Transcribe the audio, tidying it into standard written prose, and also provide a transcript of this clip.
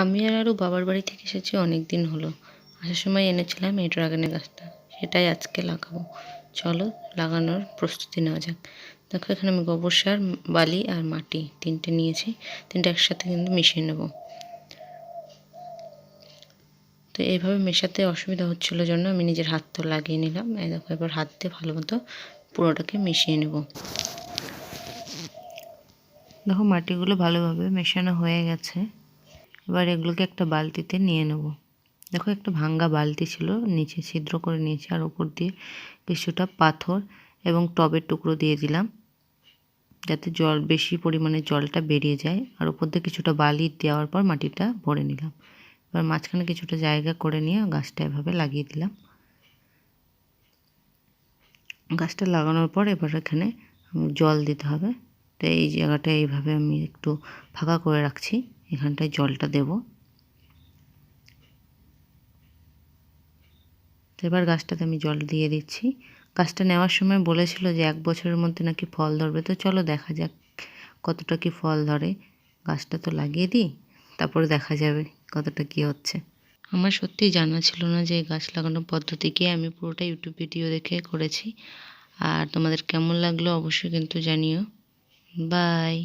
আমি আর আরও বাবার বাড়ি থেকে এসেছি অনেক দিন হলো। আসার সময় এনেছিলাম এই ড্রাগনের গাছটা, সেটাই আজকে লাগাবো। চলো লাগানোর প্রস্তুতি নেওয়া যাক। দেখো এখানে আমি গোবর সার, বালি আর মাটি তিনটে নিয়েছি। তিনটে একসাথে কিন্তু মিশিয়ে নেব। তো এইভাবে মেশাতে অসুবিধা হচ্ছিলো জন্য আমি নিজের হাতটা লাগিয়ে নিলাম। এই দেখো এবার হাত দিয়ে ভালো মতো পুরোটাকে মিশিয়ে নেব। দেখো মাটিগুলো ভালোভাবে মেশানো হয়ে গেছে। এবার এগুলোকে একটা বালতিতে নিয়ে নেব। দেখো একটা ভাঙ্গা বালতি ছিল, নিচে ছিদ্র করে নিয়েছি আর উপর দিয়ে কিছুটা পাথর এবং টবের টুকরো দিয়ে দিলাম যাতে জল বেশি পরিমাণে জলটা বেরিয়ে যায়। আর উপর দিয়ে কিছুটা বালি দেওয়ার পর মাটিটা ভরে নিলাম। এবার মাঝখানে কিছুটা জায়গা করে নিয়ে গাছটা এভাবে লাগিয়ে দিলাম। গাছটা লাগানোর পর এবার এখানে জল দিতে হবে। তো এই জায়গাটা এইভাবে আমি একটু ফাঁকা করে রাখছি, এখানটায় জলটা দেব। তো এবার গাছটাতে আমি জল দিয়ে দিচ্ছি। গাছটা নেওয়ার সময় বলেছিল যে 1 বছরের মধ্যে নাকি ফল ধরবে। তো চলো দেখা যাক কতটা কি ফল ধরে। গাছটা তো লাগিয়ে দিই, তারপরে দেখা যাবে কতটা কি হচ্ছে। আমার সত্যিই জানা ছিল না যে এই গাছ লাগানোর পদ্ধতি কি। আমি পুরোটা ইউটিউব ভিডিও দেখে করেছি। আর তোমাদের কেমন লাগলো অবশ্যই কিন্তু জানিও। বাই।